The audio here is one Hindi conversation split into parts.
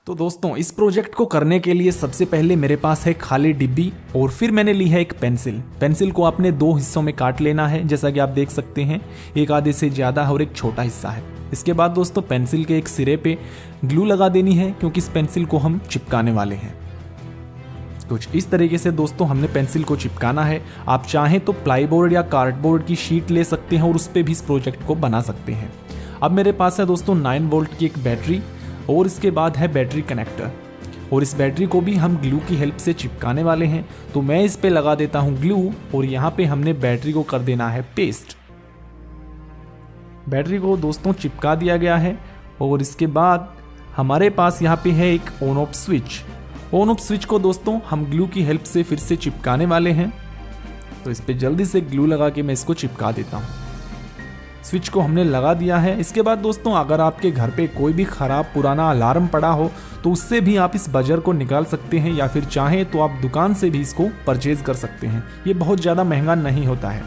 तो दोस्तों इस प्रोजेक्ट को करने के लिए सबसे पहले मेरे पास है खाली डिब्बी और फिर मैंने ली है एक पेंसिल। पेंसिल को आपने दो हिस्सों में काट लेना है, जैसा कि आप देख सकते हैं, एक आधे से ज़्यादा और एक छोटा हिस्सा है। इसके बाद दोस्तों पेंसिल के एक सिरे पे ग्लू लगा देनी है, क्योंकि इस पेंसिल को हम चिपकाने वाले हैं। कुछ इस तरीके से दोस्तों हमने पेंसिल को चिपकाना है। आप चाहें तो प्लाईबोर्ड या कार्डबोर्ड की शीट ले सकते हैं और उस पर भी इस प्रोजेक्ट को बना सकते हैं। अब मेरे पास है दोस्तों 9 वोल्ट की एक बैटरी और इसके बाद है बैटरी कनेक्टर, और इस बैटरी को भी हम ग्लू की हेल्प से चिपकाने वाले हैं। तो मैं इस पे लगा देता हूं ग्लू और यहाँ पे हमने बैटरी को कर देना है पेस्ट। बैटरी को दोस्तों चिपका दिया गया है और इसके बाद हमारे पास यहाँ पे है एक on off switch. On off switch को दोस्तों हम ग्लू की हेल्प से फिर से चिपकाने वाले हैं। तो इस पे जल्दी से ग्लू लगा के मैं इसको चिपका देता हूँ। स्विच को हमने लगा दिया है। इसके बाद दोस्तों अगर आपके घर पे कोई भी खराब पुराना अलार्म पड़ा हो तो उससे भी आप इस बजर को निकाल सकते हैं, या फिर चाहें तो आप दुकान से भी इसको परचेज कर सकते हैं। ये बहुत ज़्यादा महंगा नहीं होता है।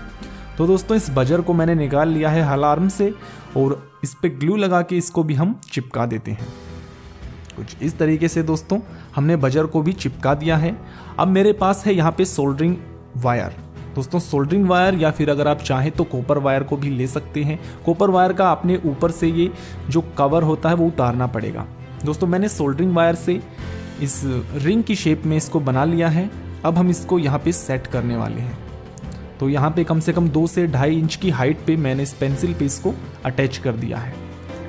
तो दोस्तों इस बजर को मैंने निकाल लिया है अलार्म से और इस पे ग्लू लगा के इसको भी हम चिपका देते हैं। कुछ इस तरीके से दोस्तों हमने बजर को भी चिपका दिया है। अब मेरे पास है यहाँ पे सोल्डरिंग वायर। दोस्तों सोल्डरिंग वायर या फिर अगर आप चाहें तो कॉपर वायर को भी ले सकते हैं। कॉपर वायर का आपने ऊपर से ये जो कवर होता है वो उतारना पड़ेगा। दोस्तों मैंने सोल्डरिंग वायर से इस रिंग की शेप में इसको बना लिया है। अब हम इसको यहाँ पे सेट करने वाले हैं। तो यहाँ पे कम से कम 2 से 2.5 इंच की हाइट पे मैंने इस पेंसिल पे इसको अटैच कर दिया है।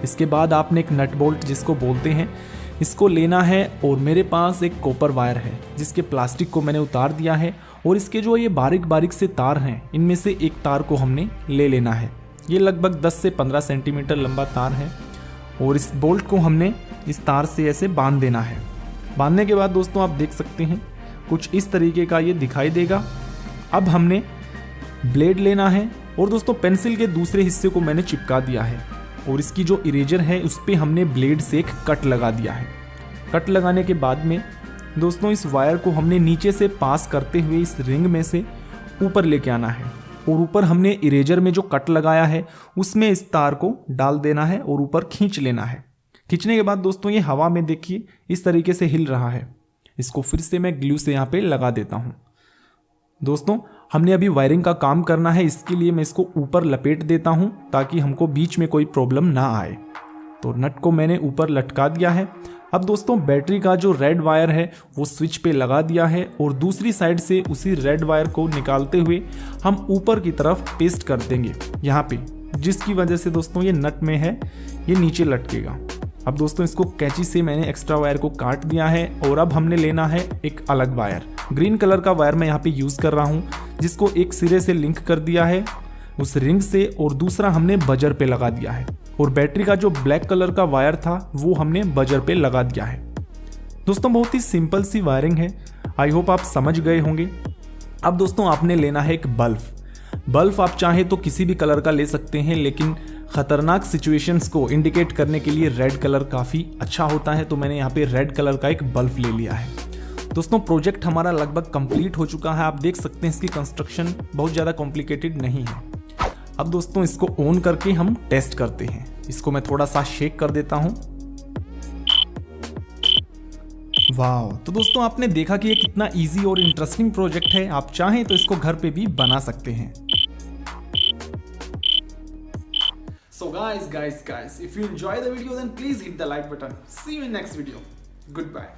इसके बाद आपने एक नट बोल्ट जिसको बोलते हैं इसको लेना है, और मेरे पास एक कॉपर वायर है जिसके प्लास्टिक को मैंने उतार दिया है, और इसके जो ये बारीक बारीक से तार हैं इनमें से एक तार को हमने ले लेना है। ये लगभग 10 से 15 सेंटीमीटर लंबा तार है और इस बोल्ट को हमने इस तार से ऐसे बांध देना है। बांधने के बाद दोस्तों आप देख सकते हैं कुछ इस तरीके का ये दिखाई देगा। अब हमने ब्लेड लेना है और दोस्तों पेंसिल के दूसरे हिस्से को मैंने चिपका दिया है और इसकी जो इरेजर है उस पर हमने ब्लेड से एक कट लगा दिया है। कट लगाने के बाद में दोस्तों इस वायर को हमने नीचे से पास करते हुए इस रिंग में से ऊपर लेके आना है, और ऊपर हमने इरेजर में जो कट लगाया है उसमें इस तार को डाल देना है और ऊपर खींच लेना है। खींचने के बाद दोस्तों ये हवा में देखिए इस तरीके से हिल रहा है। इसको फिर से मैं ग्लू से यहाँ पे लगा देता हूँ। दोस्तों हमने अभी वायरिंग का काम करना है, इसके लिए मैं इसको ऊपर लपेट देता हूँ ताकि हमको बीच में कोई प्रॉब्लम ना आए। तो नट को मैंने ऊपर लटका दिया है। अब दोस्तों बैटरी का जो रेड वायर है वो स्विच पे लगा दिया है और दूसरी साइड से उसी रेड वायर को निकालते हुए हम ऊपर की तरफ पेस्ट कर देंगे यहाँ पे, जिसकी वजह से दोस्तों ये नट में है ये नीचे लटकेगा। अब दोस्तों इसको कैंची से मैंने एक्स्ट्रा वायर को काट दिया है और अब हमने लेना है एक अलग वायर। ग्रीन कलर का वायर मैं यहाँ पे यूज़ कर रहा हूँ, जिसको एक सिरे से लिंक कर दिया है उस रिंग से और दूसरा हमने बजर पे लगा दिया है, और बैटरी का जो ब्लैक कलर का वायर था वो हमने बजर पे लगा दिया है। दोस्तों बहुत ही सिंपल सी वायरिंग है, आई होप आप समझ गए होंगे। अब दोस्तों आपने लेना है एक बल्ब आप चाहें तो किसी भी कलर का ले सकते हैं, लेकिन खतरनाक सिचुएशंस को इंडिकेट करने के लिए रेड कलर काफ़ी अच्छा होता है। तो मैंने यहाँ पे रेड कलर का एक बल्ब ले लिया है। दोस्तों प्रोजेक्ट हमारा लगभग कंप्लीट हो चुका है। आप देख सकते हैं इसकी कंस्ट्रक्शन बहुत ज़्यादा कॉम्प्लिकेटेड नहीं है। अब दोस्तों इसको ऑन करके हम टेस्ट करते हैं। इसको मैं थोड़ा सा शेक कर देता हूं। वाह, तो दोस्तों आपने देखा कि ये कितना इजी और इंटरेस्टिंग प्रोजेक्ट है। आप चाहें तो इसको घर पे भी बना सकते हैं। So guys, if you enjoy the video then please hit the like button. See you in next video. Goodbye.